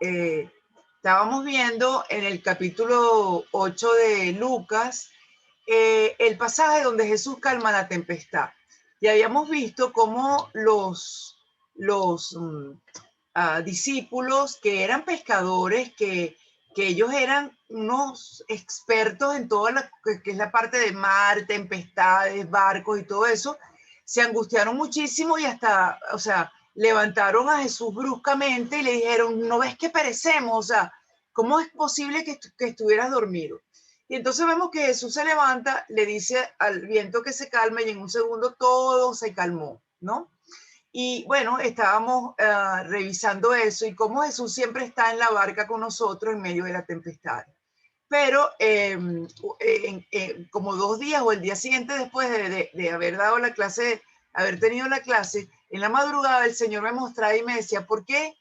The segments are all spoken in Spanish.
eh, estábamos viendo en el capítulo 8 de Lucas el pasaje donde Jesús calma la tempestad. Y habíamos visto cómo los discípulos que eran pescadores, que ellos eran unos expertos en toda que es la parte de mar, tempestades, barcos y todo eso, se angustiaron muchísimo y hasta, o sea, levantaron a Jesús bruscamente y le dijeron, ¿no ves que perecemos? O sea, ¿cómo es posible que estuvieras dormido? Y entonces vemos que Jesús se levanta, le dice al viento que se calme y en un segundo todo se calmó, ¿no? Y bueno, estábamos revisando eso y cómo Jesús siempre está en la barca con nosotros en medio de la tempestad. Pero como 2 días o el día siguiente después de haber dado la clase, haber tenido la clase, en la madrugada el Señor me mostraba y me decía, ¿por qué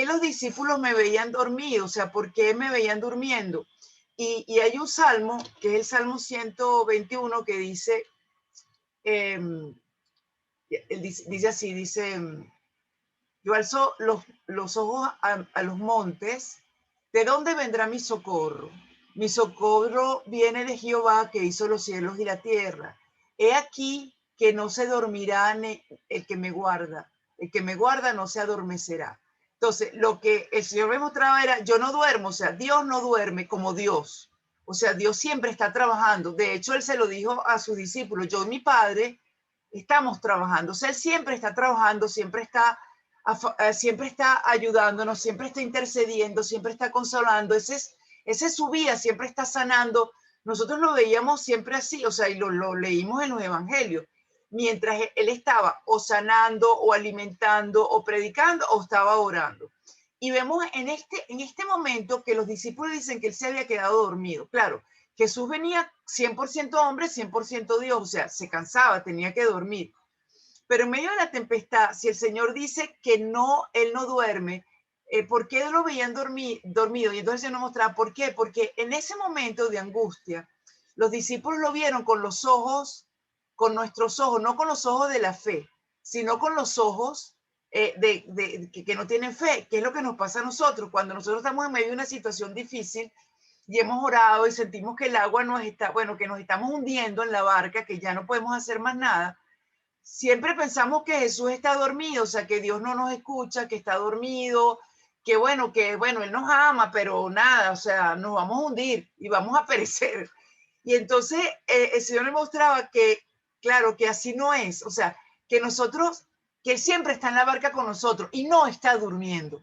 los discípulos me veían dormido? O sea, ¿por qué me veían durmiendo? Y hay un salmo, que es el Salmo 121, que dice, dice así, dice, yo alzo los ojos a los montes, ¿de dónde vendrá mi socorro? Mi socorro viene de Jehová que hizo los cielos y la tierra. He aquí que no se dormirá el que me guarda no se adormecerá. Entonces, lo que el Señor me mostraba era, yo no duermo, o sea, Dios no duerme como Dios. O sea, Dios siempre está trabajando. De hecho, Él se lo dijo a sus discípulos, yo y mi Padre estamos trabajando. O sea, Él siempre está trabajando, siempre está ayudándonos, siempre está intercediendo, siempre está consolando. Esa es su vida, siempre está sanando. Nosotros lo veíamos siempre así, o sea, y lo leímos en los evangelios. Mientras él estaba o sanando, o alimentando, o predicando, o estaba orando. Y vemos en este momento que los discípulos dicen que él se había quedado dormido. Claro, Jesús venía 100% hombre, 100% Dios, o sea, se cansaba, tenía que dormir. Pero en medio de la tempestad, si el Señor dice que no, Él no duerme, ¿por qué lo veían dormido? Y entonces se nos mostraba, ¿por qué? Porque en ese momento de angustia, los discípulos lo vieron con los ojos, con nuestros ojos, no con los ojos de la fe, sino con los ojos que no tienen fe, que es lo que nos pasa a nosotros. Cuando nosotros estamos en medio de una situación difícil y hemos orado y sentimos que el agua nos está, bueno, que nos estamos hundiendo en la barca, que ya no podemos hacer más nada, siempre pensamos que Jesús está dormido, o sea, que Dios no nos escucha, que está dormido, que bueno, Él nos ama, pero nada, o sea, nos vamos a hundir y vamos a perecer. Y entonces el Señor me mostraba que, claro, que así no es, o sea, que nosotros, que Él siempre está en la barca con nosotros y no está durmiendo.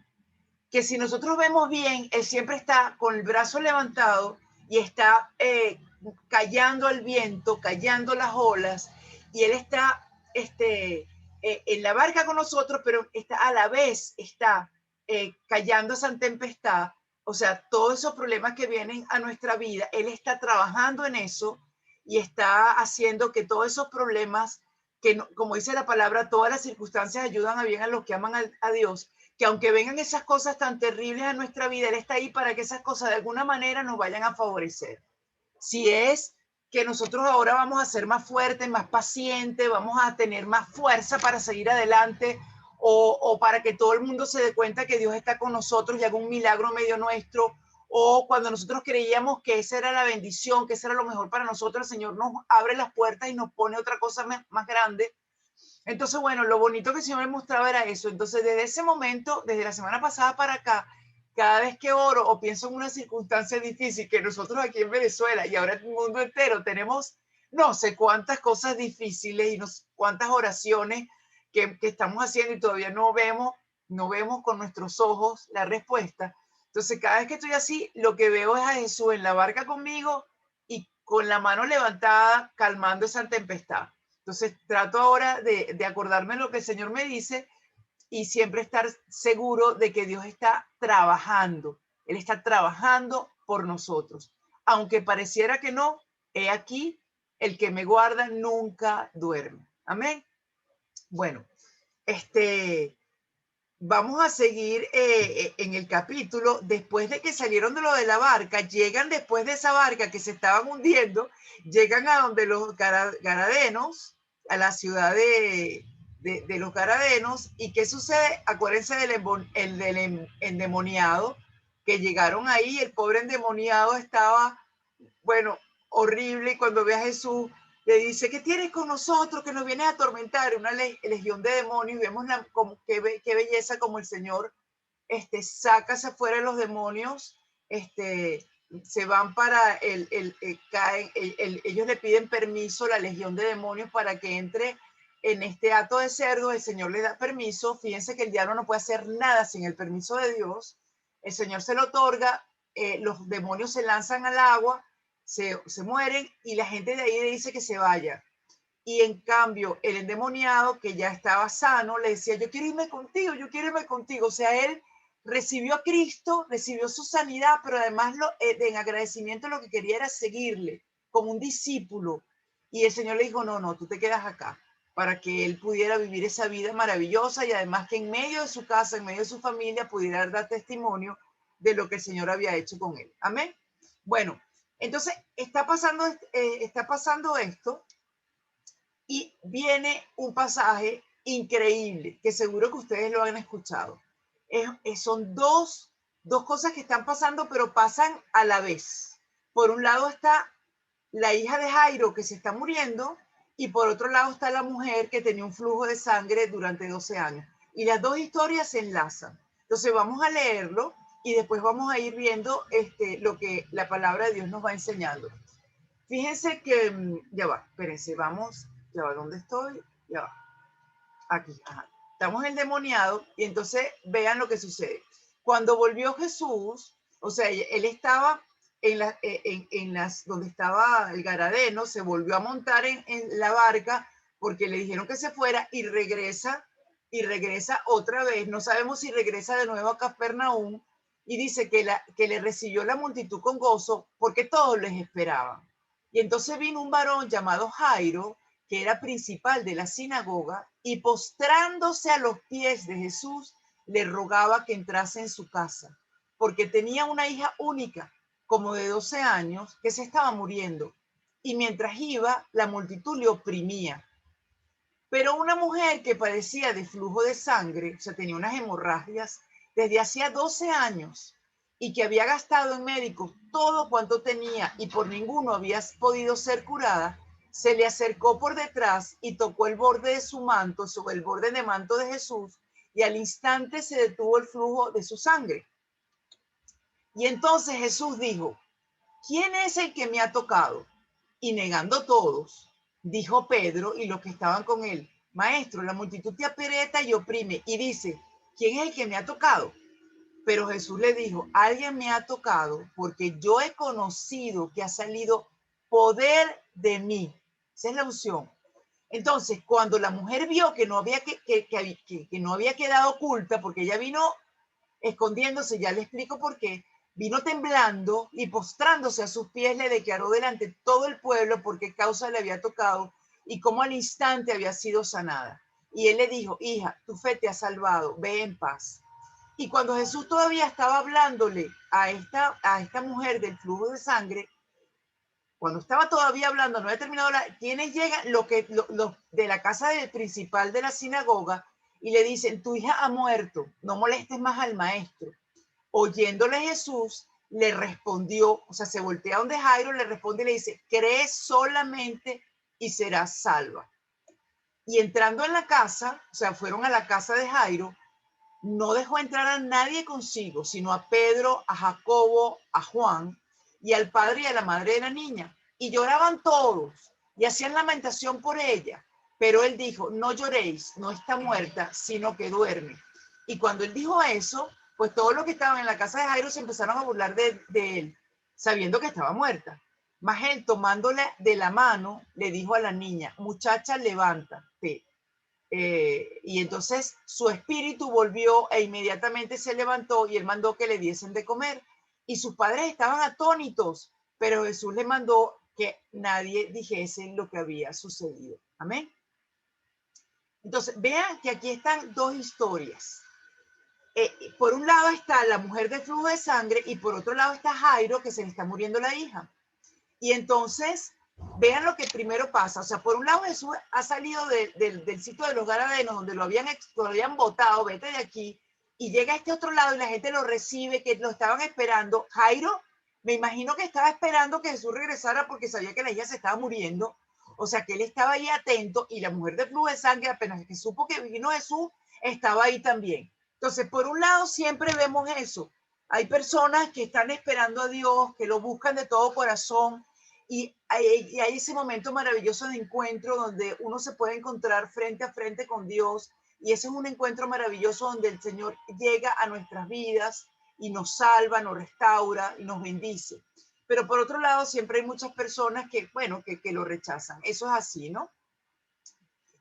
Que si nosotros vemos bien, Él siempre está con el brazo levantado y está callando el viento, callando las olas, y Él está en la barca con nosotros, pero a la vez está callando esa tempestad, o sea, todos esos problemas que vienen a nuestra vida, Él está trabajando en eso y está haciendo que todos esos problemas, que no, como dice la palabra, todas las circunstancias ayudan a bien a los que aman a Dios, que aunque vengan esas cosas tan terribles a nuestra vida, Él está ahí para que esas cosas de alguna manera nos vayan a favorecer. Si es que nosotros ahora vamos a ser más fuertes, más pacientes, vamos a tener más fuerza para seguir adelante, o para que todo el mundo se dé cuenta que Dios está con nosotros y haga un milagro medio nuestro, o cuando nosotros creíamos que esa era la bendición, que eso era lo mejor para nosotros, el Señor nos abre las puertas y nos pone otra cosa más grande. Entonces, bueno, lo bonito que el Señor me mostraba era eso. Entonces, desde ese momento, desde la semana pasada para acá, cada vez que oro o pienso en una circunstancia difícil que nosotros aquí en Venezuela y ahora en el mundo entero tenemos no sé cuántas cosas difíciles y cuántas oraciones que estamos haciendo y todavía no vemos con nuestros ojos la respuesta. Entonces, cada vez que estoy así, lo que veo es a Jesús en la barca conmigo y con la mano levantada calmando esa tempestad. Entonces, trato ahora de acordarme de lo que el Señor me dice y siempre estar seguro de que Dios está trabajando. Él está trabajando por nosotros. Aunque pareciera que no, he aquí, el que me guarda nunca duerme. Amén. Bueno, vamos a seguir en el capítulo. Después de que salieron de lo de la barca, llegan después de esa barca que se estaban hundiendo, llegan a donde los garadenos, a la ciudad de los garadenos. ¿Y qué sucede? Acuérdense del endemoniado, que llegaron ahí, el pobre endemoniado estaba, bueno, horrible, y cuando ve a Jesús le dice: ¿qué tienes con nosotros que nos vienes a atormentar? Una legión de demonios. Vemos como, qué belleza como el Señor saca hacia afuera los demonios, se van para caen, ellos le piden permiso, la legión de demonios, para que entre en este hato de cerdo. El Señor le da permiso. Fíjense que el diablo no puede hacer nada sin el permiso de Dios. El Señor se lo otorga, los demonios se lanzan al agua, se mueren, y la gente de ahí le dice que se vaya. Y en cambio, el endemoniado, que ya estaba sano, le decía: yo quiero irme contigo, yo quiero irme contigo. O sea, él recibió a Cristo, recibió su sanidad, pero además en agradecimiento lo que quería era seguirle como un discípulo. Y el Señor le dijo: no, no, tú te quedas acá, para que él pudiera vivir esa vida maravillosa, y además que en medio de su casa, en medio de su familia, pudiera dar testimonio de lo que el Señor había hecho con él. Amén. Bueno, entonces está pasando esto. Y viene un pasaje increíble, que seguro que ustedes lo han escuchado. Son dos cosas que están pasando, pero pasan a la vez. Por un lado está la hija de Jairo, que se está muriendo, y por otro lado está la mujer que tenía un flujo de sangre durante 12 años. Y las dos historias se enlazan. Entonces vamos a leerlo y después vamos a ir viendo lo que la palabra de Dios nos va enseñando. Fíjense que, ya va, espérense, vamos, ya va, ¿dónde estoy? Ya va, aquí, ajá. Estamos endemoniados, y entonces vean lo que sucede. Cuando volvió Jesús, o sea, él estaba donde estaba el garadeno, se volvió a montar en la barca porque le dijeron que se fuera, y regresa otra vez. No sabemos si regresa de nuevo a Capernaum, y dice que le recibió la multitud con gozo porque todos les esperaban. Y entonces vino un varón llamado Jairo, que era principal de la sinagoga, y postrándose a los pies de Jesús, le rogaba que entrase en su casa, porque tenía una hija única, como de 12 años, que se estaba muriendo. Y mientras iba, la multitud le oprimía. Pero una mujer que padecía de flujo de sangre, o sea, tenía unas hemorragias desde hacía 12 años, y que había gastado en médicos todo cuanto tenía y por ninguno había podido ser curada, se le acercó por detrás y tocó el borde de su manto, sobre el borde de manto de Jesús, y al instante se detuvo el flujo de su sangre. Y entonces Jesús dijo: ¿quién es el que me ha tocado? Y negando todos, dijo Pedro y los que estaban con él: Maestro, la multitud te aprieta y oprime. Y dice: ¿quién es el que me ha tocado? Pero Jesús le dijo: alguien me ha tocado, porque yo he conocido que ha salido poder de mí. Esa es la unción. Entonces, cuando la mujer vio que no había, que no había quedado oculta, porque ella vino escondiéndose, ya le explico por qué, vino temblando y postrándose a sus pies, le declaró delante de todo el pueblo por qué causa le había tocado y cómo al instante había sido sanada. Y él le dijo: hija, tu fe te ha salvado, ve en paz. Y cuando Jesús todavía estaba hablándole a esta mujer del flujo de sangre, cuando estaba todavía hablando, no había terminado, quienes llegan, los de la casa del principal de la sinagoga, y le dicen: tu hija ha muerto, no molestes más al maestro. Oyéndole Jesús, le respondió, o sea, se voltea donde Jairo, le responde y le dice: cree solamente y serás salva. Y entrando en la casa, o sea, fueron a la casa de Jairo, no dejó entrar a nadie consigo, sino a Pedro, a Jacobo, a Juan y al padre y a la madre de la niña. Y lloraban todos y hacían lamentación por ella. Pero él dijo: no lloréis, no está muerta, sino que duerme. Y cuando él dijo eso, pues todos los que estaban en la casa de Jairo se empezaron a burlar de él, sabiendo que estaba muerta. Mas él, tomándola de la mano, le dijo a la niña: muchacha, levántate. Y entonces su espíritu volvió e inmediatamente se levantó, y él mandó que le diesen de comer. Y sus padres estaban atónitos, pero Jesús le mandó que nadie dijese lo que había sucedido. Amén. Entonces, vean que aquí están dos historias. Por un lado está la mujer de flujo de sangre y por otro lado está Jairo, que se le está muriendo la hija. Y entonces vean lo que primero pasa. O sea, por un lado Jesús ha salido del sitio de los Gadarenos, donde lo habían botado, vete de aquí, y llega a este otro lado y la gente lo recibe, que lo estaban esperando. Jairo, me imagino que estaba esperando que Jesús regresara porque sabía que la hija se estaba muriendo. O sea, que él estaba ahí atento, y la mujer de flujo de sangre, apenas que supo que vino Jesús, estaba ahí también. Entonces, por un lado, siempre vemos eso. Hay personas que están esperando a Dios, que lo buscan de todo corazón, y hay ese momento maravilloso de encuentro donde uno se puede encontrar frente a frente con Dios, y ese es un encuentro maravilloso donde el Señor llega a nuestras vidas y nos salva, nos restaura y nos bendice. Pero por otro lado, siempre hay muchas personas que, bueno, que lo rechazan. Eso es así, ¿no?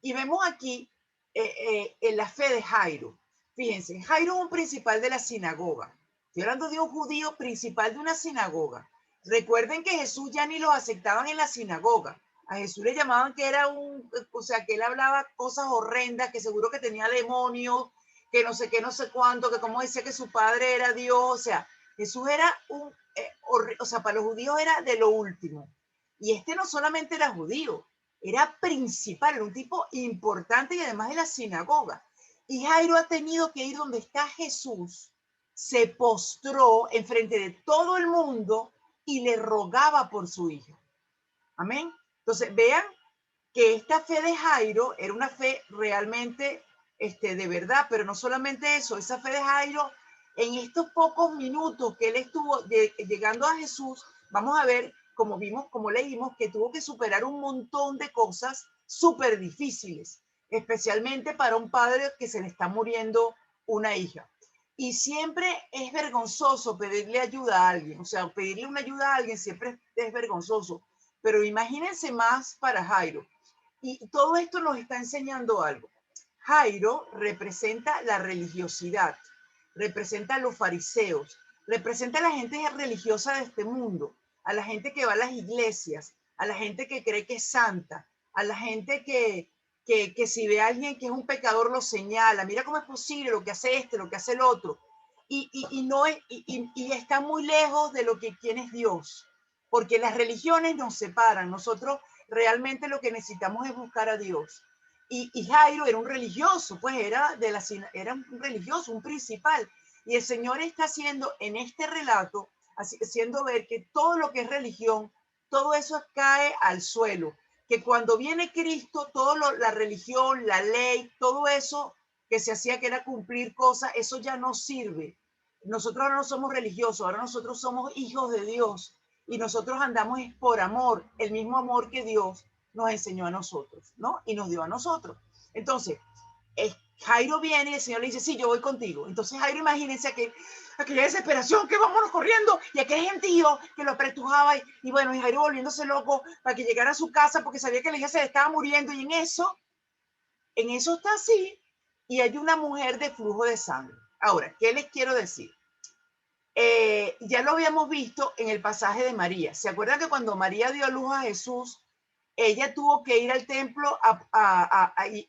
Y vemos aquí en la fe de Jairo. Fíjense, Jairo es un principal de la sinagoga. Estoy hablando de un judío principal de una sinagoga. Recuerden que Jesús ya ni lo aceptaban en la sinagoga. A Jesús le llamaban que era o sea, que él hablaba cosas horrendas, que seguro que tenía demonios, que no sé qué, no sé cuánto, que como decía que su padre era Dios. O sea, Jesús era o sea, para los judíos era de lo último. Y este no solamente era judío, era principal, era un tipo importante y además de la sinagoga. Y Jairo ha tenido que ir donde está Jesús, se postró enfrente de todo el mundo y le rogaba por su hijo. Amén. Entonces, vean que esta fe de Jairo era una fe realmente de verdad, pero no solamente eso, esa fe de Jairo, en estos pocos minutos que él estuvo llegando a Jesús, vamos a ver, como vimos, como leímos, que tuvo que superar un montón de cosas súper difíciles, especialmente para un padre que se le está muriendo una hija. Y siempre es vergonzoso pedirle ayuda a alguien, o sea, pedirle una ayuda a alguien siempre es vergonzoso, pero imagínense más para Jairo. Y todo esto nos está enseñando algo. Jairo representa la religiosidad, representa a los fariseos, representa a la gente religiosa de este mundo, a la gente que va a las iglesias, a la gente que cree que es santa, a la gente que si ve a alguien que es un pecador lo señala, mira cómo es posible lo que hace este, lo que hace el otro, y está muy lejos de lo que quién es Dios, porque las religiones nos separan. Nosotros realmente lo que necesitamos es buscar a Dios. Y Jairo era un religioso, pues era un religioso, un principal. Y el Señor está haciendo en este relato, haciendo ver que todo lo que es religión, todo eso cae al suelo. Que cuando viene Cristo, la religión, la ley, todo eso que se hacía que era cumplir cosas, eso ya no sirve. Nosotros ahora no somos religiosos, ahora nosotros somos hijos de Dios. Y nosotros andamos por amor, el mismo amor que Dios nos enseñó a nosotros, ¿no? Y nos dio a nosotros. Entonces, Jairo viene y el Señor le dice, sí, yo voy contigo. Entonces Jairo, imagínense aquella desesperación, que vámonos corriendo, y aquel gentío que lo apretujaba, y bueno, y Jairo volviéndose loco para que llegara a su casa porque sabía que la hija se le estaba muriendo, y en eso está así, y hay una mujer de flujo de sangre. Ahora, ¿qué les quiero decir? Ya lo habíamos visto en el pasaje de María. ¿Se acuerdan que cuando María dio a luz a Jesús, ella tuvo que ir al templo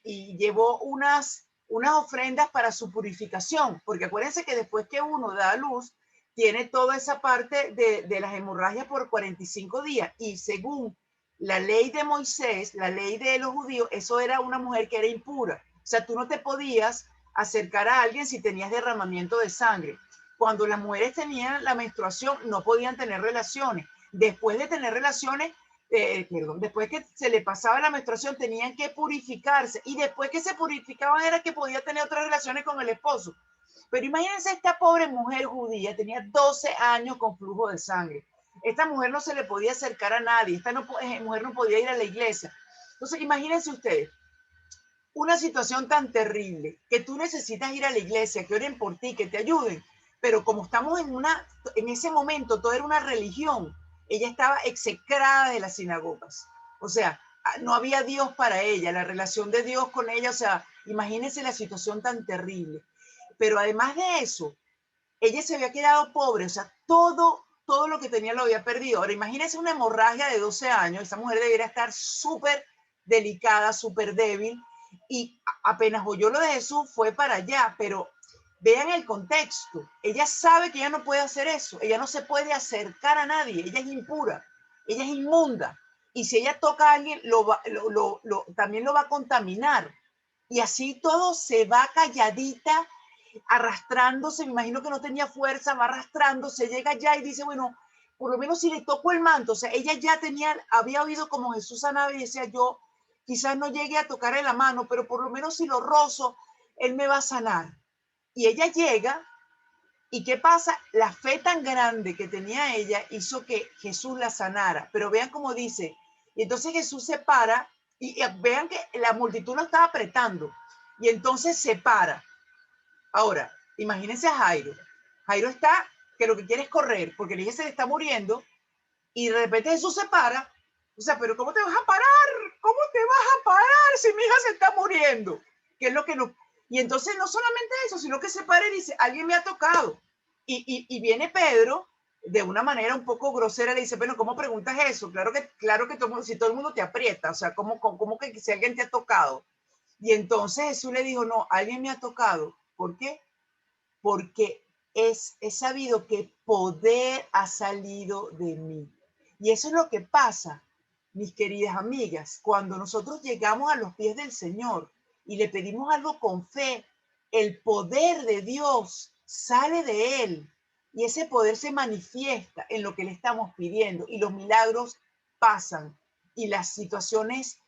y llevó unas ofrendas para su purificación? Porque acuérdense que después que uno da a luz, tiene toda esa parte de las hemorragias por 45 días. Y según la ley de Moisés, la ley de los judíos, eso era una mujer que era impura. O sea, tú no te podías acercar a alguien si tenías derramamiento de sangre. Cuando las mujeres tenían la menstruación, no podían tener relaciones. Después de tener relaciones, después que se le pasaba la menstruación, tenían que purificarse. Y después que se purificaban era que podía tener otras relaciones con el esposo. Pero imagínense, esta pobre mujer judía tenía 12 años con flujo de sangre. Esta mujer no se le podía acercar a nadie. Esta mujer no podía ir a la iglesia. Entonces, imagínense ustedes, una situación tan terrible, que tú necesitas ir a la iglesia, que oren por ti, que te ayuden, pero como estamos en ese momento, todo era una religión, ella estaba execrada de las sinagogas, o sea, no había Dios para ella, la relación de Dios con ella, o sea, imagínense la situación tan terrible, pero además de eso, ella se había quedado pobre, o sea, todo lo que tenía lo había perdido. Ahora, imagínense una hemorragia de 12 años, esa mujer debería estar súper delicada, súper débil, y apenas oyó lo de Jesús fue para allá, pero vean el contexto. Ella sabe que ella no puede hacer eso, ella no se puede acercar a nadie, ella es impura, ella es inmunda. y si ella toca a alguien, también lo va a contaminar. Y así todo se va calladita, arrastrándose, me imagino que no tenía fuerza, va arrastrándose, llega allá y dice, bueno, por lo menos si le toco el manto, o sea, ella ya había oído como Jesús sanaba y decía, yo quizás no llegue a tocarle la mano, pero por lo menos si lo rozo, él me va a sanar. Y ella llega, ¿y qué pasa? La fe tan grande que tenía ella hizo que Jesús la sanara. Pero vean cómo dice, y entonces Jesús se para, y vean que la multitud lo estaba apretando, y entonces se para. Ahora, imagínense a Jairo. Jairo está, que lo que quiere es correr, porque la hija se le está muriendo, y de repente Jesús se para. O sea, pero ¿cómo te vas a parar? ¿Cómo te vas a parar si mi hija se está muriendo? ¿Qué es lo que no? Y entonces no solamente eso, sino que se para y dice, alguien me ha tocado. Y viene Pedro de una manera un poco grosera, le dice, bueno, ¿cómo preguntas eso? Claro que todo, si todo el mundo te aprieta, o sea, ¿cómo que si alguien te ha tocado? Y entonces Jesús le dijo, no, alguien me ha tocado. ¿Por qué? Porque he sabido que poder ha salido de mí. Y eso es lo que pasa, mis queridas amigas, cuando nosotros llegamos a los pies del Señor y le pedimos algo con fe, el poder de Dios sale de Él y ese poder se manifiesta en lo que le estamos pidiendo y los milagros pasan y las situaciones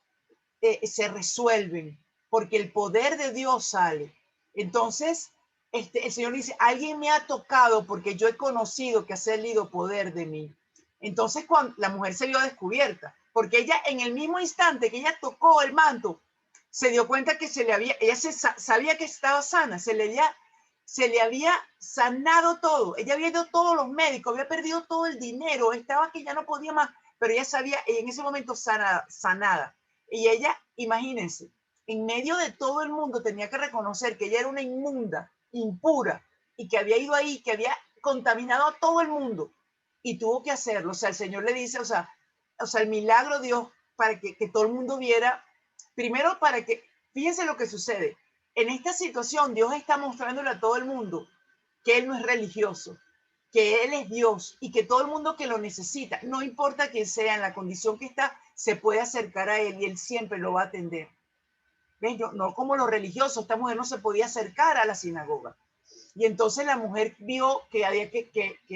se resuelven porque el poder de Dios sale. Entonces, el Señor dice, alguien me ha tocado porque yo he conocido que ha salido poder de mí. Entonces, cuando la mujer se vio descubierta, porque ella en el mismo instante que ella tocó el manto, se dio cuenta que ella sabía que estaba sana, se le había sanado todo. Ella había ido a todos los médicos, había perdido todo el dinero, estaba que ya no podía más, pero ella sabía en ese momento sanada. Y ella, imagínense, en medio de todo el mundo tenía que reconocer que ella era una inmunda, impura, y que había ido ahí, que había contaminado a todo el mundo, y tuvo que hacerlo. O sea, el Señor le dice, el milagro de Dios para que todo el mundo viera, primero para que, fíjense lo que sucede, en esta situación Dios está mostrándole a todo el mundo que Él no es religioso, que Él es Dios y que todo el mundo que lo necesita, no importa quién sea, en la condición que está, se puede acercar a Él y Él siempre lo va a atender. ¿Ven? No como los religiosos, esta mujer no se podía acercar a la sinagoga. Y entonces la mujer vio que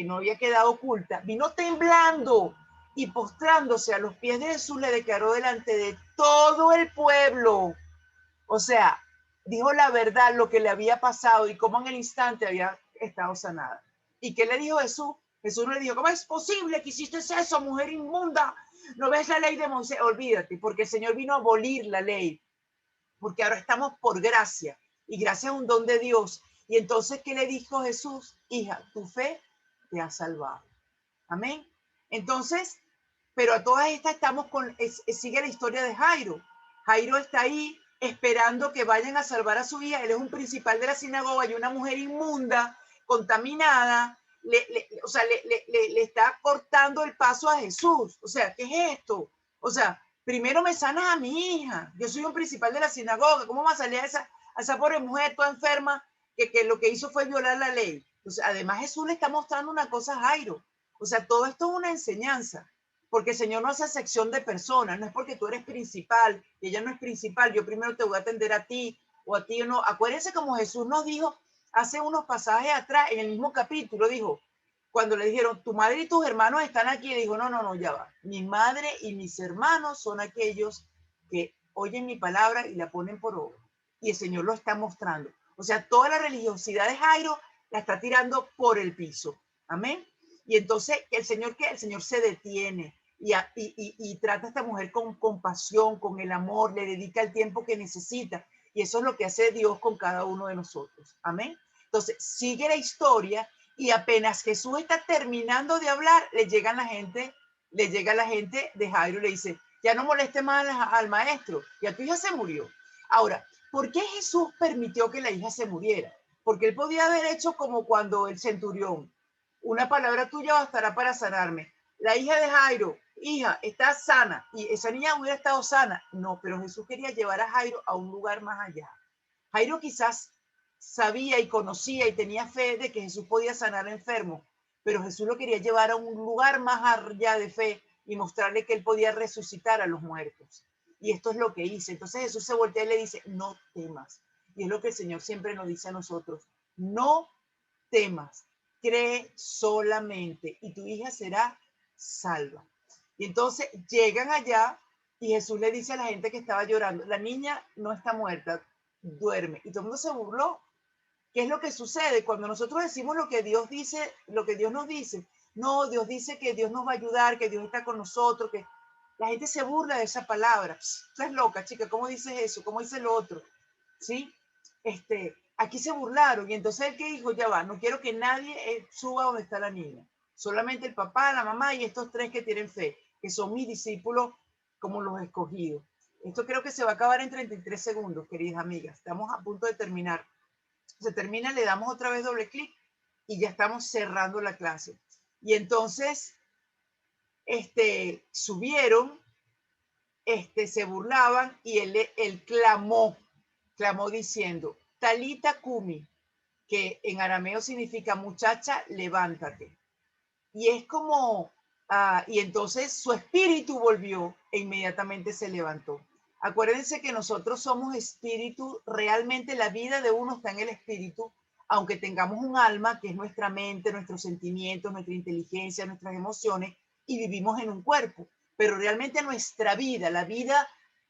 no había quedado oculta, vino temblando y postrándose a los pies de Jesús, le declaró delante de todo el pueblo. O sea, dijo la verdad, lo que le había pasado y cómo en el instante había estado sanada. ¿Y qué le dijo Jesús? Jesús le dijo, ¿cómo es posible que hiciste eso, mujer inmunda? ¿No ves la ley de Moisés? Olvídate, porque el Señor vino a abolir la ley, porque ahora estamos por gracia, y gracia es un don de Dios. Y entonces, ¿qué le dijo Jesús? Hija, tu fe te ha salvado. Amén. Entonces, pero a todas estas sigue la historia de Jairo. Jairo está ahí esperando que vayan a salvar a su hija. Él es un principal de la sinagoga y una mujer inmunda, contaminada, le está cortando el paso a Jesús. O sea, ¿qué es esto? O sea, primero me sanas a mi hija. Yo soy un principal de la sinagoga. ¿Cómo va a salir a esa pobre mujer toda enferma que lo que hizo fue violar la ley? Entonces, además Jesús le está mostrando una cosa a Jairo. O sea, todo esto es una enseñanza, porque el Señor no hace sección de personas, no es porque tú eres principal y ella no es principal, yo primero te voy a atender a ti o a ti o no. Acuérdense como Jesús nos dijo hace unos pasajes atrás, en el mismo capítulo, dijo, cuando le dijeron, tu madre y tus hermanos están aquí, dijo, no, ya va. Mi madre y mis hermanos son aquellos que oyen mi palabra y la ponen por obra. Y el Señor lo está mostrando. O sea, toda la religiosidad de Jairo la está tirando por el piso. Amén. Y entonces el Señor se detiene y trata a esta mujer con compasión, con el amor, le dedica el tiempo que necesita. Y eso es lo que hace Dios con cada uno de nosotros. Amén. Entonces sigue la historia y apenas Jesús está terminando de hablar, le llega la gente de Jairo y le dice, ya no moleste más al maestro, ya tu hija se murió. Ahora, ¿por qué Jesús permitió que la hija se muriera? Porque él podía haber hecho como cuando el centurión, una palabra tuya bastará para sanarme. La hija de Jairo, hija, está sana, y esa niña hubiera estado sana. No, pero Jesús quería llevar a Jairo a un lugar más allá. Jairo quizás sabía y conocía y tenía fe de que Jesús podía sanar enfermos, pero Jesús lo quería llevar a un lugar más allá de fe, y mostrarle que él podía resucitar a los muertos. Y esto es lo que hice. Entonces Jesús se voltea y le dice, no temas. Y es lo que el Señor siempre nos dice a nosotros, no temas, cree solamente y tu hija será salva. Y entonces llegan allá y Jesús le dice a la gente que estaba llorando, la niña no está muerta, duerme. Y todo el mundo se burló. ¿Qué es lo que sucede cuando nosotros decimos lo que Dios dice, lo que Dios nos dice? No, Dios dice que Dios nos va a ayudar, que Dios está con nosotros, que la gente se burla de esa palabra. Estás loca, chica, ¿cómo dices eso? ¿Cómo dice lo otro? ¿Sí? Aquí se burlaron y entonces el que dijo, ya va, no quiero que nadie suba donde está la niña. Solamente el papá, la mamá y estos tres que tienen fe, que son mis discípulos como los escogidos. Esto creo que se va a acabar en 33 segundos, queridas amigas. Estamos a punto de terminar. Se termina, le damos otra vez doble clic y ya estamos cerrando la clase. Y entonces, subieron, se burlaban y él clamó diciendo, Talita Kumi, que en arameo significa muchacha, levántate. Y es como, y entonces su espíritu volvió e inmediatamente se levantó. Acuérdense que nosotros somos espíritu, realmente la vida de uno está en el espíritu, aunque tengamos un alma que es nuestra mente, nuestros sentimientos, nuestra inteligencia, nuestras emociones, y vivimos en un cuerpo. Pero realmente nuestra vida, la vida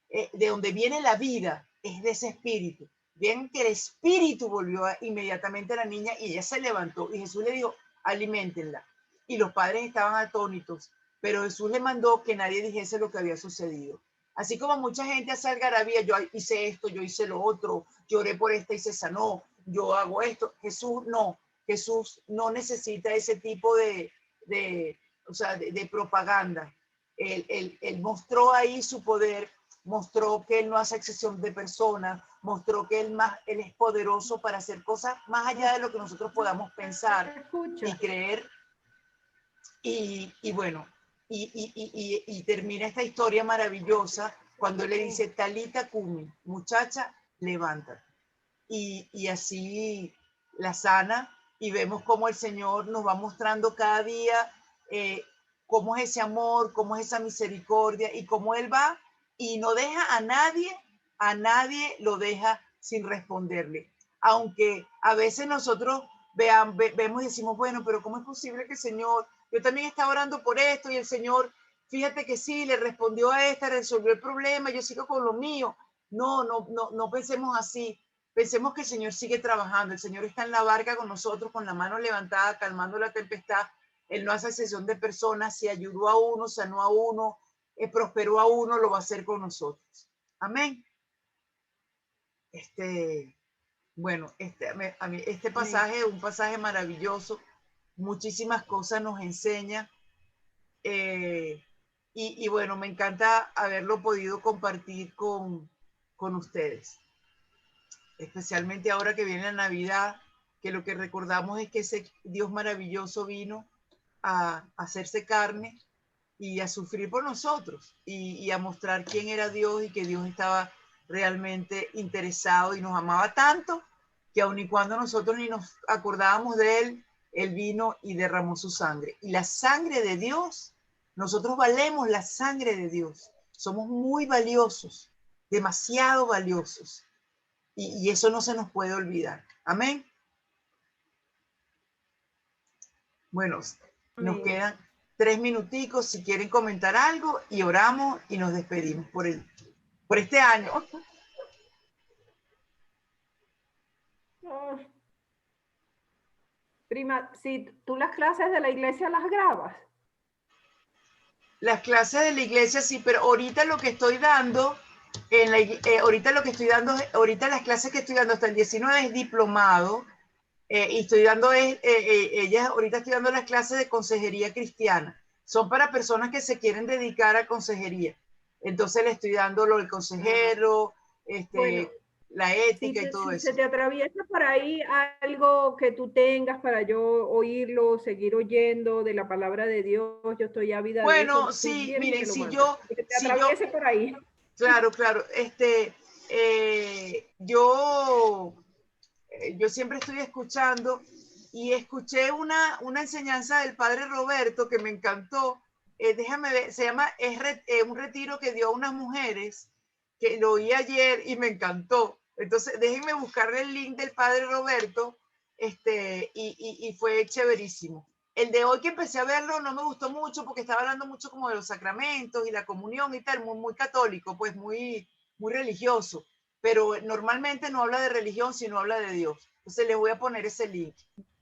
de donde viene la vida, es de ese espíritu. Ven que el espíritu volvió inmediatamente a la niña y ella se levantó y Jesús le dijo, aliméntenla. Y los padres estaban atónitos, pero Jesús le mandó que nadie dijese lo que había sucedido. Así como mucha gente hace algarabía, yo hice esto, yo hice lo otro, lloré por esta y se sanó, yo hago esto. Jesús no necesita ese tipo de propaganda. Él mostró ahí su poder, mostró que él no hace excepción de personas, mostró que él es poderoso para hacer cosas más allá de lo que nosotros podamos pensar y creer. Y bueno, y termina esta historia maravillosa cuando le dice, Talita Kumi, muchacha, levántate. Y así la sana y vemos cómo el Señor nos va mostrando cada día cómo es ese amor, cómo es esa misericordia y cómo Él va y no deja a nadie lo deja sin responderle. Aunque a veces nosotros vemos y decimos, bueno, pero ¿cómo es posible que el Señor, yo también estaba orando por esto y el Señor, fíjate que sí, le respondió a esta, resolvió el problema, yo sigo con lo mío? No pensemos así. Pensemos que el Señor sigue trabajando, el Señor está en la barca con nosotros, con la mano levantada, calmando la tempestad. Él no hace excepción de personas, si ayudó a uno, sanó a uno, prosperó a uno, lo va a hacer con nosotros. Amén. Bueno, este pasaje es un pasaje maravilloso, muchísimas cosas nos enseña y bueno, me encanta haberlo podido compartir con ustedes. Especialmente ahora que viene la Navidad, que lo que recordamos es que ese Dios maravilloso vino a hacerse carne y a sufrir por nosotros y a mostrar quién era Dios y que Dios estaba realmente interesado y nos amaba tanto que aun y cuando nosotros ni nos acordábamos de Él, Él vino y derramó su sangre. Y la sangre de Dios, nosotros valemos la sangre de Dios. Somos muy valiosos, demasiado valiosos. Y eso no se nos puede olvidar. Amén. Bueno, nos quedan 3 minuticos si quieren comentar algo y oramos y nos despedimos por este año. Prima, si tú las clases de la iglesia las grabas. Las clases de la iglesia sí, pero ahorita lo que estoy dando, ahorita las clases que estoy dando hasta el 19 es diplomado y estoy dando, ahorita estoy dando las clases de consejería cristiana. Son para personas que se quieren dedicar a consejería. Entonces le estoy dando lo del consejero, bueno, la ética y todo eso. Si se te atraviesa por ahí algo que tú tengas para yo oírlo, seguir oyendo de la palabra de Dios, yo estoy ávida de eso. Bueno, sí, miren, si yo... Que te atraviese por ahí. Claro, yo siempre estoy escuchando y escuché una enseñanza del padre Roberto que me encantó, déjame ver, se llama, un retiro que dio a unas mujeres, que lo oí ayer y me encantó. Entonces, déjenme buscarle el link del padre Roberto, y fue chéverísimo. El de hoy que empecé a verlo no me gustó mucho porque estaba hablando mucho como de los sacramentos y la comunión y tal, muy, muy católico, pues muy, muy religioso, pero normalmente no habla de religión, sino habla de Dios. Entonces les voy a poner ese link.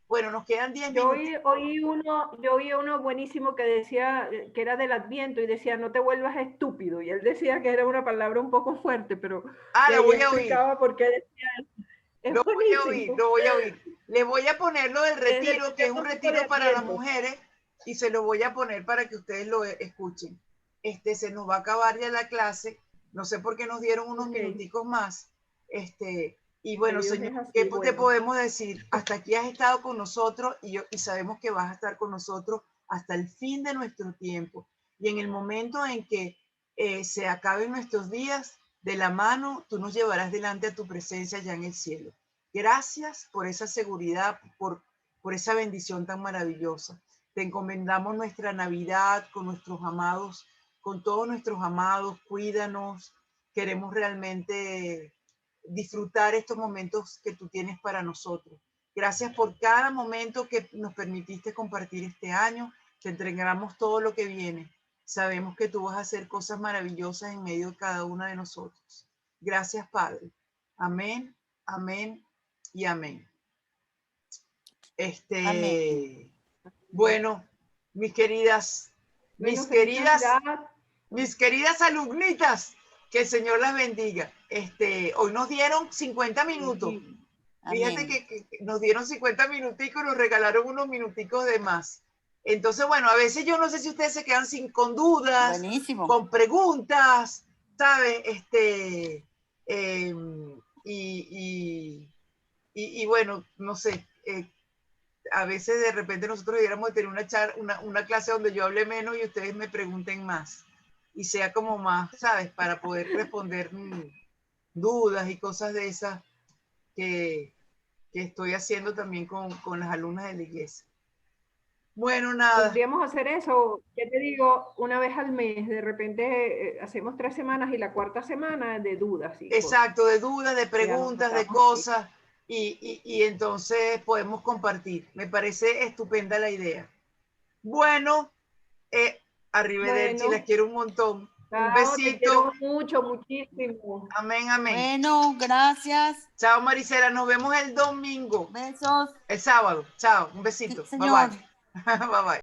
Bueno, nos quedan 10 Yo minutos. oí uno buenísimo que decía, que era del Adviento y decía, no te vuelvas estúpido. Y él decía que era una palabra un poco fuerte, pero Ah, y lo ahí voy a oír. explicaba por qué decía eso. Es Lo voy a oír, buenísimo. lo voy a oír. Le voy a poner lo del Desde el retiro, que es un primer domingo de retiro para las Adviento. mujeres, y se lo voy a poner para que ustedes lo escuchen. Se nos va a acabar ya la clase. No sé por qué nos dieron unos minuticos más. Y Que bueno, Dios señor, es ¿qué así, te bueno. podemos decir? Hasta aquí has estado con nosotros y sabemos que vas a estar con nosotros hasta el fin de nuestro tiempo. Y en el momento en que se acaben nuestros días, de la mano, tú nos llevarás delante a tu presencia ya en el cielo. Gracias por esa seguridad, por esa bendición tan maravillosa. Te encomendamos nuestra Navidad con nuestros amados, con todos nuestros amados. Cuídanos. Queremos realmente disfrutar estos momentos que tú tienes para nosotros. Gracias por cada momento que nos permitiste compartir este año. Te entregamos todo lo que viene. Sabemos que tú vas a hacer cosas maravillosas en medio de cada una de nosotros. Gracias, Padre. Amén, amén y amén. Amén. Bueno, mis queridas, Bueno, feliz Navidad. mis queridas alumnitas, que el Señor las bendiga. Hoy nos dieron 50 minutos. Fíjate Amén. que nos dieron 50 minuticos y nos regalaron unos minuticos de más. Entonces, bueno, a veces yo no sé si ustedes se quedan con dudas, Buenísimo. con preguntas, ¿sabes? Y bueno, no sé, a veces de repente nosotros deberíamos tener una clase donde yo hable menos y ustedes me pregunten más. Y sea como más, ¿sabes? Para poder responder dudas y cosas de esas que estoy haciendo también con las alumnas de la iglesia. Bueno, nada. Podríamos hacer eso, ya te digo, una vez al mes. De repente hacemos 3 semanas y la cuarta semana de dudas. Y Exacto, de dudas, de cosas. preguntas, de cosas, y entonces podemos compartir. Me parece estupenda la idea. Bueno, arrivederci, las Bueno, quiero un montón. Un chao, te quiero besito. mucho, muchísimo. Amén, amén. Bueno, gracias. Chao, Marisela, nos vemos el domingo. Besos. El sábado. Chao, un Sí, besito. Bye señor. bye. Bye bye.